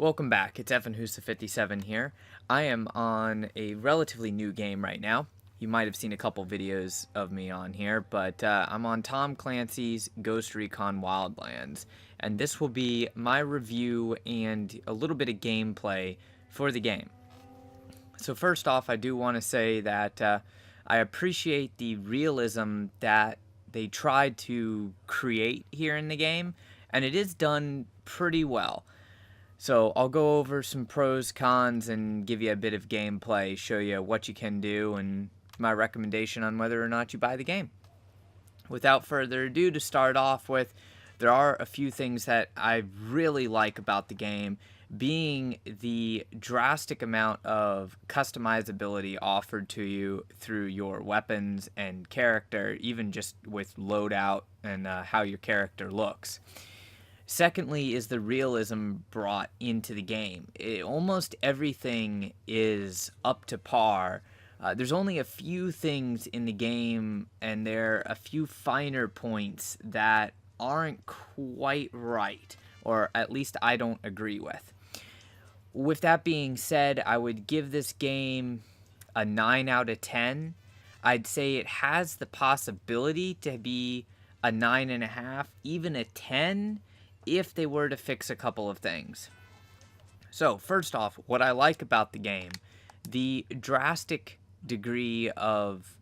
Welcome back. It's Evan Who's the 57 here. I am on a relatively new game right now. You might have seen a couple videos of me on here, but I'm on Tom Clancy's Ghost Recon Wildlands, and this will be my review and a little bit of gameplay for the game. So first off, I do want to say that I appreciate the realism that they tried to create here in the game, and it is done pretty well. So I'll go over some pros, cons, and give you a bit of gameplay, show you what you can do, and my recommendation on whether or not you buy the game. Without further ado, to start off with, there are a few things that I really like about the game, being the drastic amount of customizability offered to you through your weapons and character, even just with loadout and how your character looks. Secondly is the realism brought into the game. Almost everything is up to par. There's only a few things in the game, and there are a few finer points that aren't quite right, or at least I don't agree with. With that being said, I would give this game a 9 out of 10. I'd say it has the possibility to be a 9.5, even a 10, if they were to fix a couple of things. So, first off, what I like about the game, the drastic degree of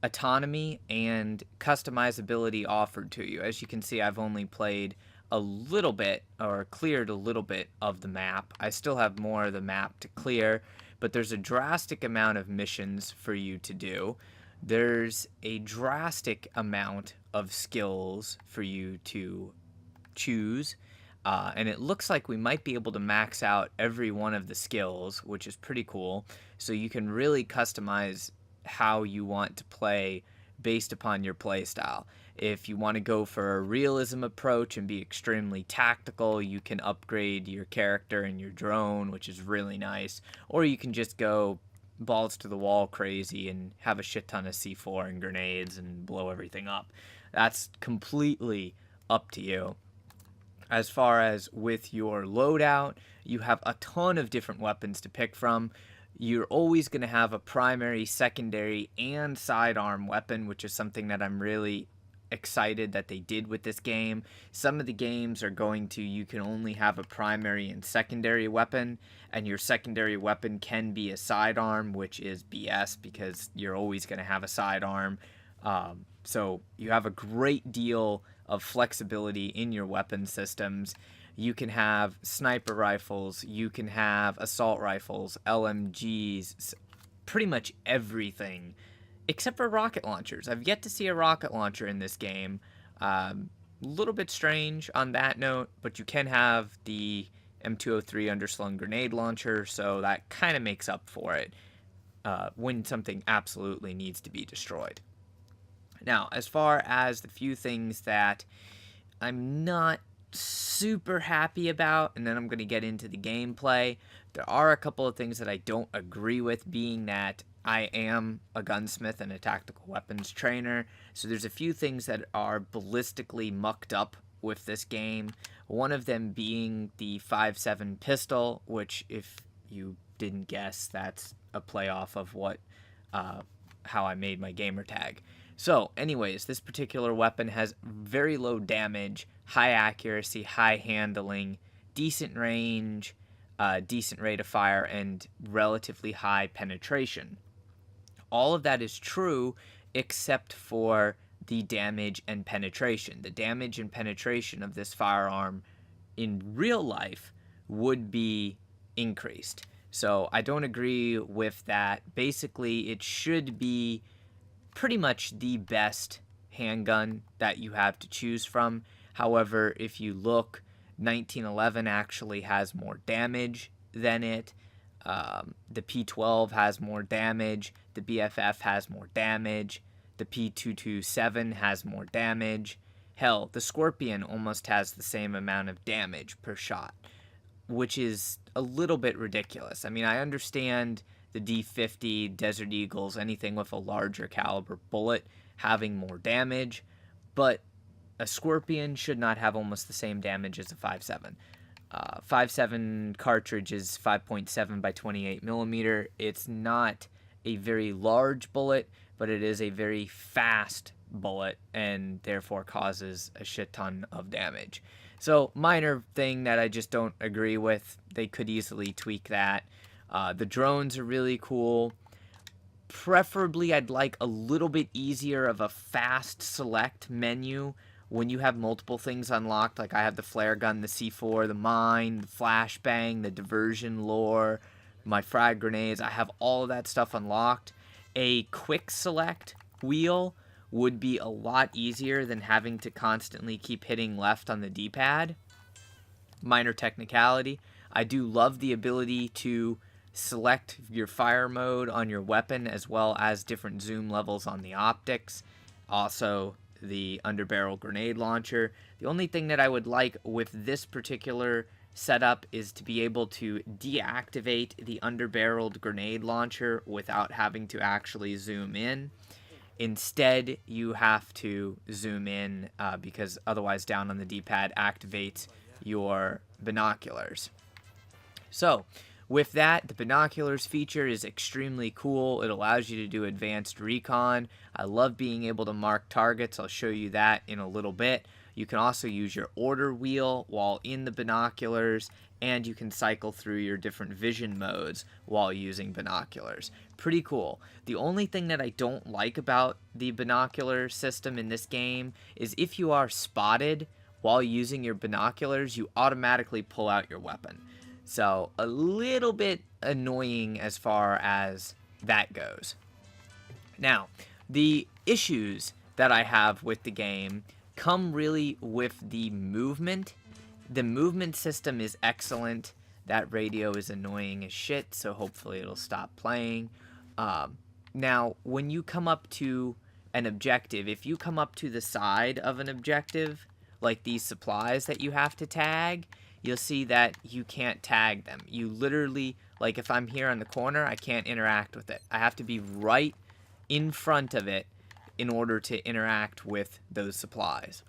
autonomy and customizability offered to you. As you can see, I've only played a little bit, or cleared a little bit of the map. I still have more of the map to clear, but there's a drastic amount of missions for you to do. There's a drastic amount of skills for you to choose, and it looks like we might be able to max out every one of the skills, which is pretty cool. So you can really customize how you want to play based upon your play style. If you want to go for a realism approach and be extremely tactical, you can upgrade your character and your drone, which is really nice. Or you can just go balls to the wall crazy and have a shit ton of C4 and grenades and blow everything up. That's completely up to you. As far as with your loadout, you have a ton of different weapons to pick from. You're always going to have a primary, secondary, and sidearm weapon, which is something that I'm really excited that they did with this game. Some of the games are going to, you can only have a primary and secondary weapon, and your secondary weapon can be a sidearm, which is BS because you're always going to have a sidearm. So you have a great deal of flexibility in your weapon systems. You can have sniper rifles, you can have assault rifles, LMGs, pretty much everything, except for rocket launchers. I've yet to see a rocket launcher in this game. A little bit strange on that note, but you can have the M203 underslung grenade launcher, so that kind of makes up for it when something absolutely needs to be destroyed. Now, as far as the few things that I'm not super happy about, and then I'm going to get into the gameplay, there are a couple of things that I don't agree with, being that I am a gunsmith and a tactical weapons trainer, so there's a few things that are ballistically mucked up with this game. One of them being the 5.7 pistol, which, if you didn't guess, that's a play off of what how I made my gamer tag. So, anyways, this particular weapon has very low damage, high accuracy, high handling, decent range, decent rate of fire, and relatively high penetration. All of that is true except for the damage and penetration. The damage and penetration of this firearm in real life would be increased. So, I don't agree with that. Basically, it should be pretty much the best handgun that you have to choose from. However, if you look, 1911 actually has more damage than it. The P12 has more damage. The BFF has more damage. The P227 has more damage. Hell, the Scorpion almost has the same amount of damage per shot, which is a little bit ridiculous. I mean, I understand the D50, Desert Eagles, anything with a larger caliber bullet having more damage, but a Scorpion should not have almost the same damage as a 5.7. 5.7 cartridge is 5.7 by 28 millimeter. It's not a very large bullet, but it is a very fast bullet and therefore causes a shit ton of damage. So minor thing that I just don't agree with. They could easily tweak that. The drones are really cool. Preferably, I'd like a little bit easier of a fast select menu when you have multiple things unlocked. Like I have the flare gun, the C4, the mine, the flashbang, the diversion lore, my frag grenades. I have all of that stuff unlocked. A quick select wheel would be a lot easier than having to constantly keep hitting left on the D-pad. Minor technicality. I do love the ability to select your fire mode on your weapon as well as different zoom levels on the optics. Also, the underbarrel grenade launcher. The only thing that I would like with this particular setup is to be able to deactivate the underbarreled grenade launcher without having to actually zoom in. Instead, you have to zoom in because otherwise down on the D-pad activates your binoculars. So, with that, the binoculars feature is extremely cool. It allows you to do advanced recon. I love being able to mark targets. I'll show you that in a little bit. You can also use your order wheel while in the binoculars, and you can cycle through your different vision modes while using binoculars. Pretty cool. The only thing that I don't like about the binocular system in this game is if you are spotted while using your binoculars, you automatically pull out your weapon. So, a little bit annoying as far as that goes. Now, the issues that I have with the game come really with the movement. The movement system is excellent. That radio is annoying as shit, so hopefully it'll stop playing. Now, when you come up to an objective, if you come up to the side of an objective, like these supplies that you have to tag, you'll see that you can't tag them. You literally, like if I'm here on the corner, I can't interact with it. I have to be right in front of it in order to interact with those supplies.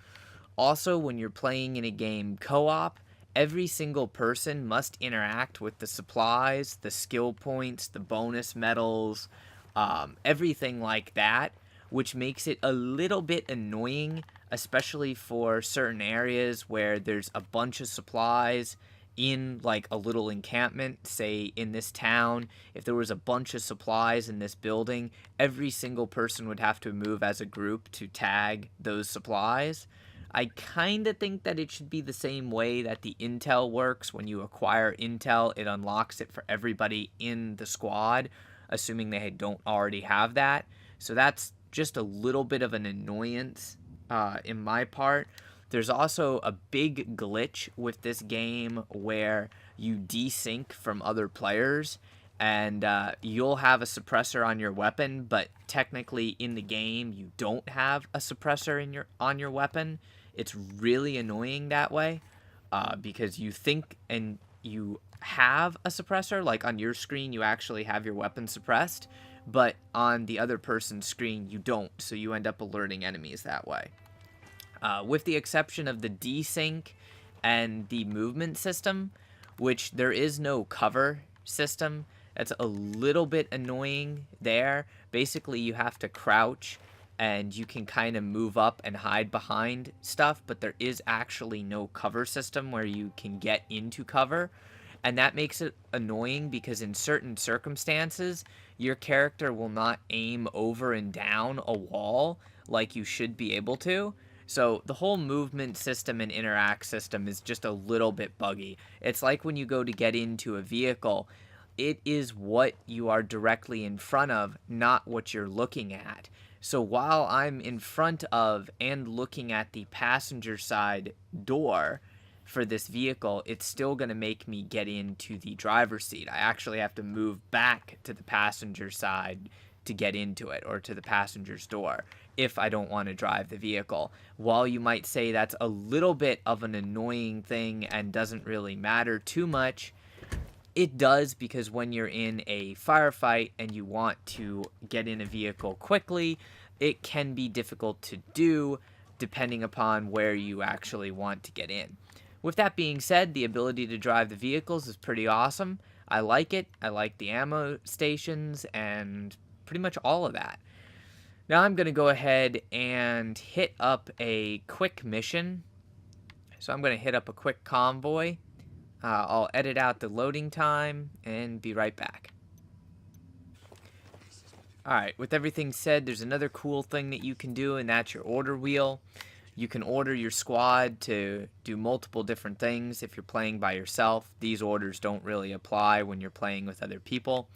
Also, when you're playing in a game co-op, every single person must interact with the supplies, the skill points, the bonus medals, everything like that, which makes it a little bit annoying, especially for certain areas where there's a bunch of supplies in like a little encampment. Say in this town, if there was a bunch of supplies in this building, every single person would have to move as a group to tag those supplies. I kind of think that it should be the same way that the intel works. When you acquire intel, it unlocks it for everybody in the squad, assuming they don't already have that. So that's just a little bit of an annoyance in my part. There's also a big glitch with this game where you desync from other players, and you'll have a suppressor on your weapon, but technically in the game you don't have a suppressor on your weapon. It's really annoying that way because you think and you have a suppressor, like on your screen you actually have your weapon suppressed, but on the other person's screen you don't, so you end up alerting enemies that way. With the exception of the desync and the movement system, which there is no cover system, that's a little bit annoying there. Basically, you have to crouch and you can kind of move up and hide behind stuff, but there is actually no cover system where you can get into cover. And that makes it annoying because in certain circumstances, your character will not aim over and down a wall like you should be able to. So the whole movement system and interact system is just a little bit buggy. It's like when you go to get into a vehicle, it is what you are directly in front of, not what you're looking at. So while I'm in front of and looking at the passenger side door for this vehicle, it's still going to make me get into the driver's seat. I actually have to move back to the passenger side to get into it, or to the passenger's door, if I don't want to drive the vehicle. While you might say that's a little bit of an annoying thing and doesn't really matter too much, it does, because when you're in a firefight and you want to get in a vehicle quickly, it can be difficult to do depending upon where you actually want to get in. With that being said, the ability to drive the vehicles is pretty awesome. I like it. I like the ammo stations and pretty much all of that. Now I'm going to go ahead and hit up a quick mission. So I'm going to hit up a quick convoy. I'll edit out the loading time and be right back. Alright, with everything said, there's another cool thing that you can do, and that's your order wheel. You can order your squad to do multiple different things if you're playing by yourself. These orders don't really apply when you're playing with other people.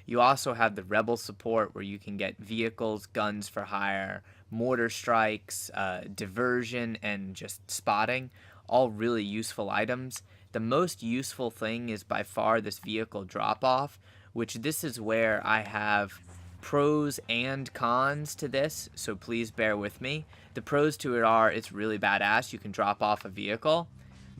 You also have the rebel support where you can get vehicles, guns for hire, mortar strikes, diversion, and just spotting. All really useful items. The most useful thing is by far this vehicle drop-off, which this is where I have pros and cons to this, so please bear with me. The pros to it are it's really badass, you can drop off a vehicle,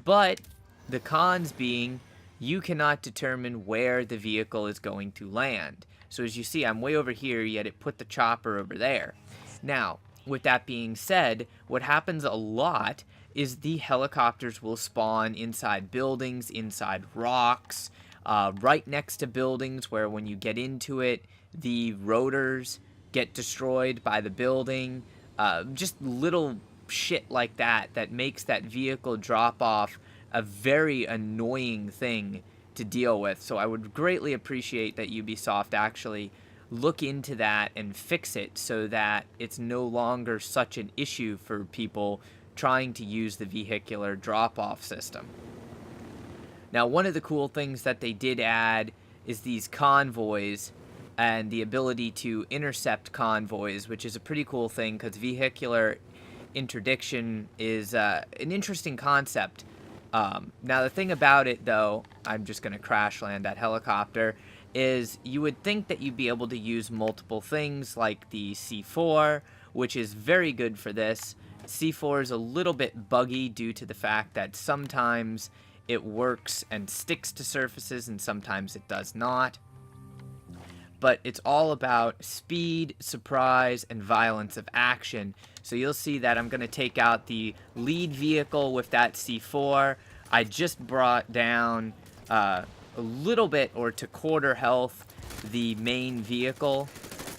but the cons being you cannot determine where the vehicle is going to land. So as you see, I'm way over here, yet it put the chopper over there. Now, with that being said, what happens a lot is the helicopters will spawn inside buildings, inside rocks, right next to buildings where when you get into it, the rotors get destroyed by the building. Just little shit like that that makes that vehicle drop off a very annoying thing to deal with. So I would greatly appreciate that Ubisoft actually look into that and fix it so that it's no longer such an issue for people trying to use the vehicular drop-off system. Now, one of the cool things that they did add is these convoys and the ability to intercept convoys, which is a pretty cool thing because vehicular interdiction is an interesting concept. Now, the thing about it, though, I'm just going to crash land that helicopter, is you would think that you'd be able to use multiple things like the C4, which is very good for this. C4 is a little bit buggy due to the fact that sometimes it works and sticks to surfaces and sometimes it does not. But it's all about speed, surprise, and violence of action. So you'll see that I'm going to take out the lead vehicle with that C4. I just brought down a little bit, or to quarter health, the main vehicle.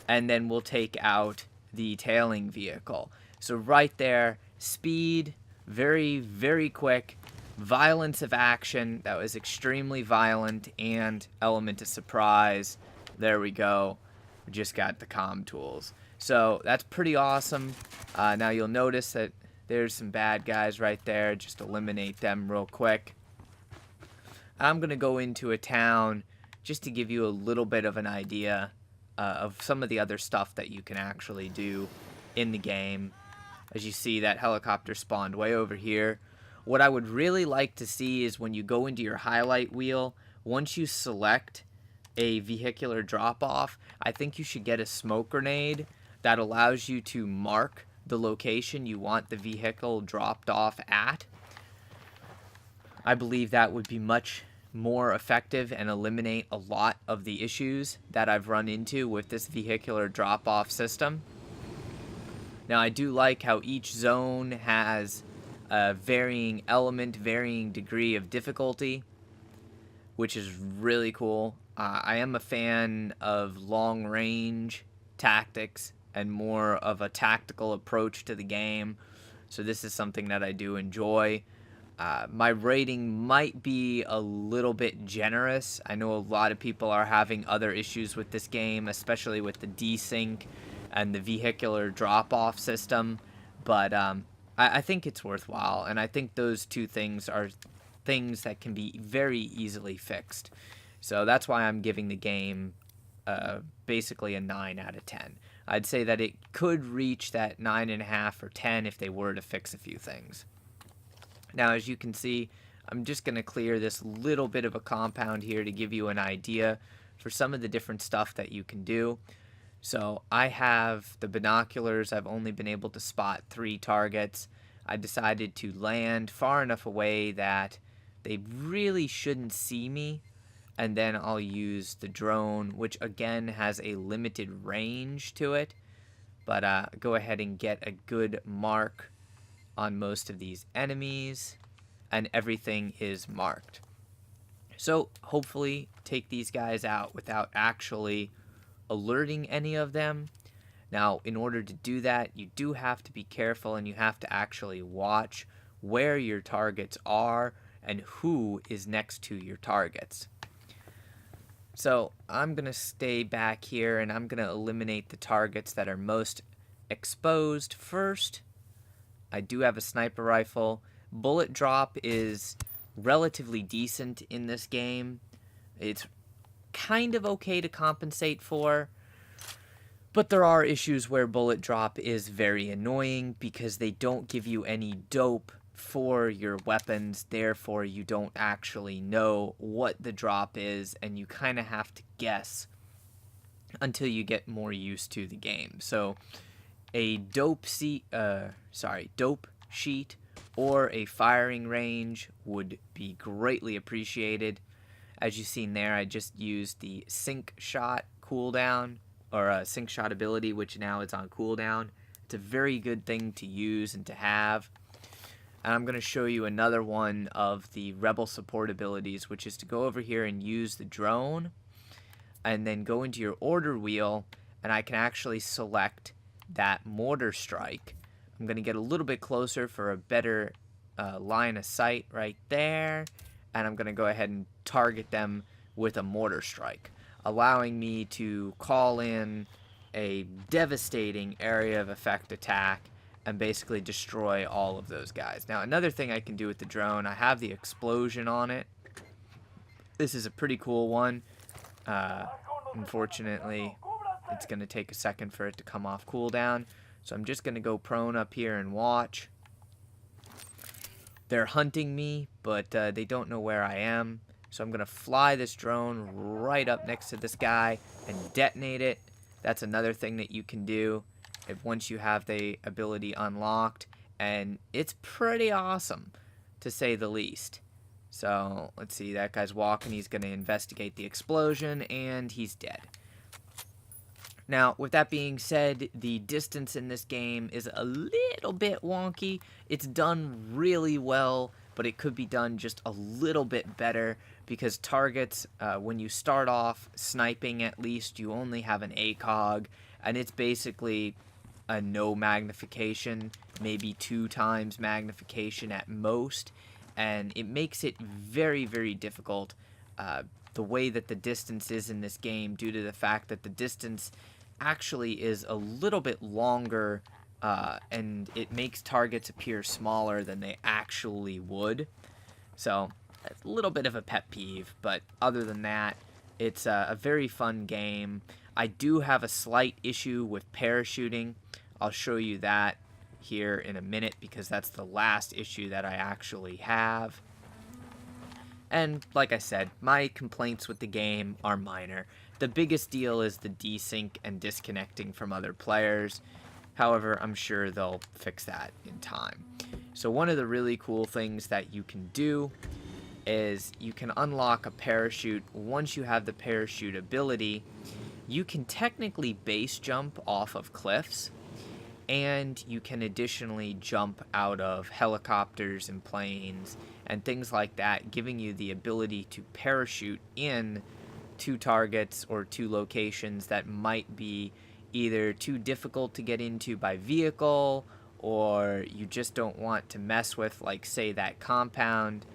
And then we'll take out the tailing vehicle. So right there, speed, very, very quick. Violence of action, that was extremely violent, and element of surprise. There we go. We just got the comm tools. So that's pretty awesome. Now you'll notice that there's some bad guys right there. Just eliminate them real quick. I'm going to go into a town just to give you a little bit of an idea of some of the other stuff that you can actually do in the game. As you see, that helicopter spawned way over here. What I would really like to see is when you go into your highlight wheel, once you select a vehicular drop-off, I think you should get a smoke grenade that allows you to mark the location you want the vehicle dropped off at. I believe that would be much more effective and eliminate a lot of the issues that I've run into with this vehicular drop-off system. Now, I do like how each zone has a varying element, varying degree of difficulty, which is really cool. I am a fan of long-range tactics and more of a tactical approach to the game, so this is something that I do enjoy. My rating might be a little bit generous. I know a lot of people are having other issues with this game, especially with the desync and the vehicular drop-off system, but I think it's worthwhile, and I think those two things are things that can be very easily fixed. So that's why I'm giving the game basically a 9 out of 10. I'd say that it could reach that 9.5 or 10 if they were to fix a few things. Now, as you can see, I'm just going to clear this little bit of a compound here to give you an idea for some of the different stuff that you can do. So I have the binoculars. I've only been able to spot 3 targets. I decided to land far enough away that they really shouldn't see me. And then I'll use the drone, which again has a limited range to it. But go ahead and get a good mark on most of these enemies. and everything is marked. So hopefully take these guys out without actually alerting any of them. Now, in order to do that, you do have to be careful, and you have to actually watch where your targets are and who is next to your targets. So I'm going to stay back here, and I'm going to eliminate the targets that are most exposed first. I do have a sniper rifle. Bullet drop is relatively decent in this game. It's kind of okay to compensate for, but there are issues where bullet drop is very annoying because they don't give you any dope for your weapons. Therefore, you don't actually know what the drop is, and you kind of have to guess until you get more used to the game. So a dope sheet or a firing range would be greatly appreciated. As you've seen there, I just used the sync shot cooldown, or sync shot ability, which now is on cooldown. It's a very good thing to use and to have. And I'm going to show you another one of the rebel support abilities, which is to go over here and use the drone, and then go into your order wheel, and I can actually select that mortar strike. I'm going to get a little bit closer for a better line of sight right there, and I'm going to go ahead and target them with a mortar strike, allowing me to call in a devastating area of effect attack and basically destroy all of those guys. Now, another thing I can do with the drone, I have the explosion on it. This is a pretty cool one. Unfortunately, it's going to take a second for it to come off cooldown. So I'm just going to go prone up here and watch. They're hunting me, but they don't know where I am. So I'm going to fly this drone right up next to this guy and detonate it. That's another thing that you can do once you have the ability unlocked. And it's pretty awesome, to say the least. So let's see, that guy's walking. He's going to investigate the explosion, and he's dead. Now, with that being said, the distance in this game is a little bit wonky. It's done really well, but it could be done just a little bit better, because targets, when you start off sniping at least, you only have an ACOG, and it's basically a no magnification, maybe 2 times magnification at most, and it makes it very, very difficult the way that the distance is in this game, due to the fact that the distance actually is a little bit longer, and it makes targets appear smaller than they actually would. So it's a little bit of a pet peeve, but other than that, it's a very fun game. I do have a slight issue with parachuting. I'll show you that here in a minute, because that's the last issue that I actually have. And like I said, my complaints with the game are minor. The biggest deal is the desync and disconnecting from other players. However, I'm sure they'll fix that in time. So one of the really cool things that you can do is you can unlock a parachute. Once you have the parachute ability, you can technically base jump off of cliffs, and you can additionally jump out of helicopters and planes and things like that, giving you the ability to parachute in 2 targets or 2 locations that might be either too difficult to get into by vehicle, or you just don't want to mess with, like, say, that compound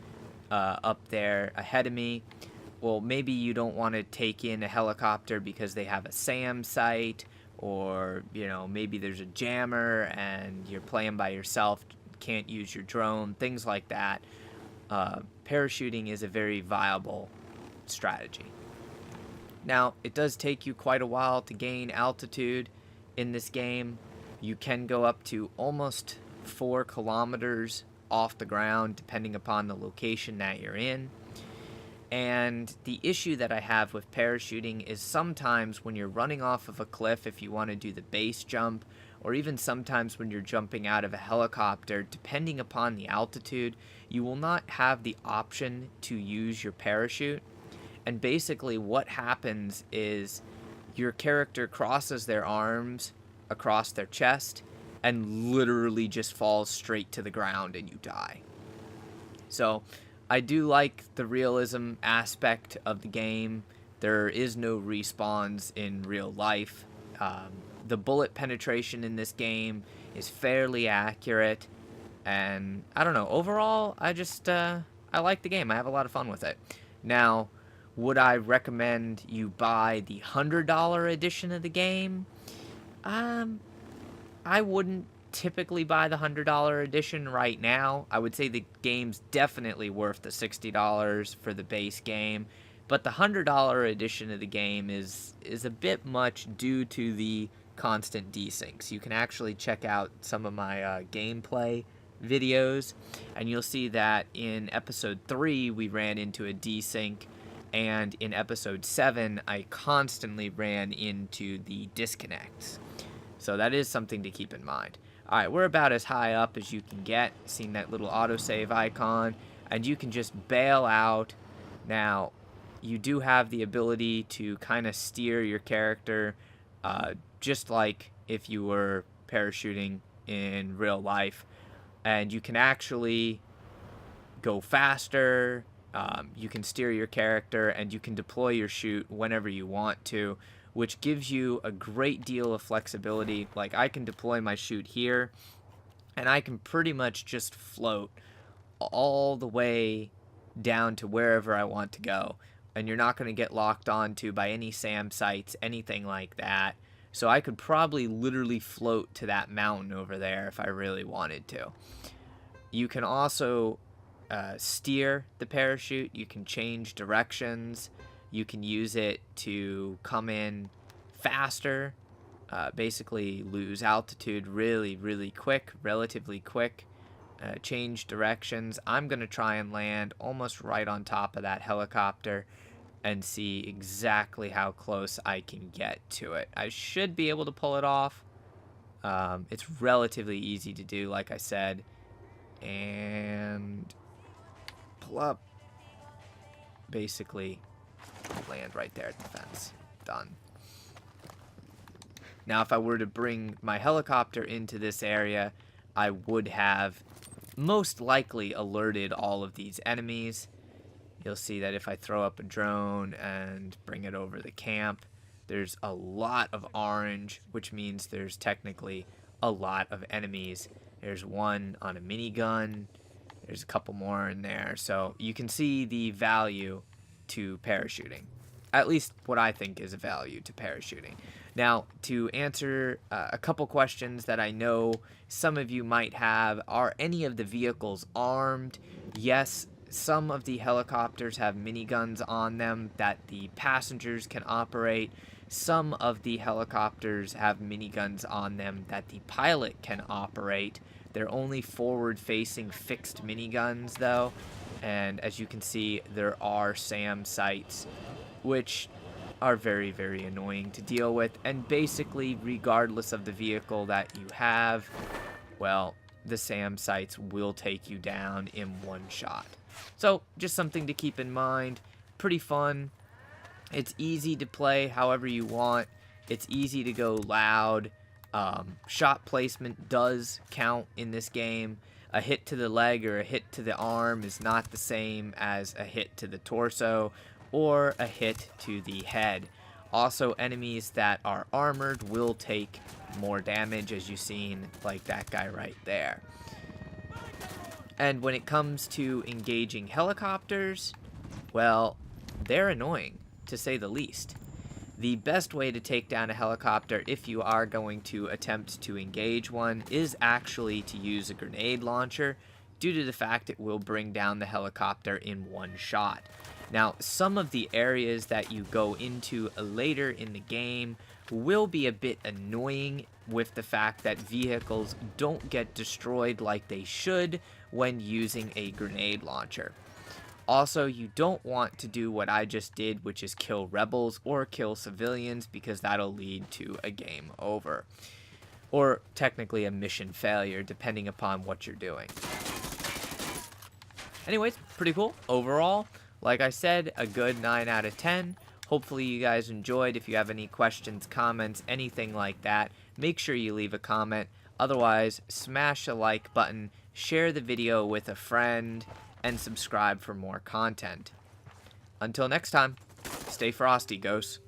up there ahead of me. Well, maybe you don't want to take in a helicopter because they have a SAM site, or, you know, maybe there's a jammer and you're playing by yourself, can't use your drone, things like that. Parachuting is a very viable strategy. Now, it does take you quite a while to gain altitude in this game. You can go up to almost 4 kilometers off the ground, depending upon the location that you're in. And the issue that I have with parachuting is sometimes when you're running off of a cliff, if you want to do the base jump, or even sometimes when you're jumping out of a helicopter, depending upon the altitude, you will not have the option to use your parachute. And basically what happens is your character crosses their arms across their chest and literally just falls straight to the ground and you die. So I do like the realism aspect of the game. There is no respawns in real life. The bullet penetration in this game is fairly accurate. And I don't know, overall, I like the game. I have a lot of fun with it. Now, would I recommend you buy the $100 edition of the game? I wouldn't typically buy the $100 edition right now. I would say the game's definitely worth the $60 for the base game, but the $100 edition of the game is a bit much due to the constant desyncs. You can actually check out some of my gameplay videos, and you'll see that in episode 3 we ran into a desync, and in episode 7 I constantly ran into the disconnects. So that is something to keep in mind. Alright, we're about as high up as you can get. Seeing that little autosave icon, and you can just bail out. Now, you do have the ability to kind of steer your character, just like if you were parachuting in real life. And you can actually go faster, you can steer your character, and you can deploy your chute whenever you want to, which gives you a great deal of flexibility. Like, I can deploy my chute here, and I can pretty much just float all the way down to wherever I want to go, and you're not going to get locked onto by any SAM sites, anything like that. So I could probably literally float to that mountain over there if I really wanted to. You can also steer the parachute. You can change directions. You can use it to come in faster, basically lose altitude really, really quick, relatively quick, change directions. I'm going to try and land almost right on top of that helicopter and see exactly how close I can get to it. I should be able to pull it off. It's relatively easy to do, like I said. And pull up. Basically land right there at the fence. Done. Now, if I were to bring my helicopter into this area, I would have most likely alerted all of these enemies. You'll see that if I throw up a drone and bring it over the camp, there's a lot of orange, which means there's technically a lot of enemies. There's one on a minigun. There's a couple more in there. So you can see the value to parachuting. At least what I think is a value to parachuting. Now, to answer a couple questions that I know some of you might have, are any of the vehicles armed? Yes, some of the helicopters have miniguns on them that the passengers can operate. Some of the helicopters have miniguns on them that the pilot can operate. They're only forward-facing fixed miniguns, though. And as you can see, there are SAM sites, which are very, very annoying to deal with. And basically, regardless of the vehicle that you have, well, the SAM sites will take you down in one shot. So, just something to keep in mind. Pretty fun. It's easy to play however you want. It's easy to go loud. Shot placement does count in this game. A hit to the leg or a hit to the arm is not the same as a hit to the torso or a hit to the head. Also, enemies that are armored will take more damage, as you've seen, like that guy right there. And when it comes to engaging helicopters, well, they're annoying, to say the least. The best way to take down a helicopter, if you are going to attempt to engage one, is actually to use a grenade launcher, due to the fact it will bring down the helicopter in one shot. Now, some of the areas that you go into later in the game will be a bit annoying with the fact that vehicles don't get destroyed like they should when using a grenade launcher. Also, you don't want to do what I just did, which is kill rebels or kill civilians, because that'll lead to a game over. Or technically a mission failure, depending upon what you're doing. Anyways, pretty cool. Overall, like I said, a good 9 out of 10. Hopefully you guys enjoyed. If you have any questions, comments, anything like that, make sure you leave a comment. Otherwise, smash the like button, share the video with a friend, and subscribe for more content. Until next time, stay frosty, ghosts.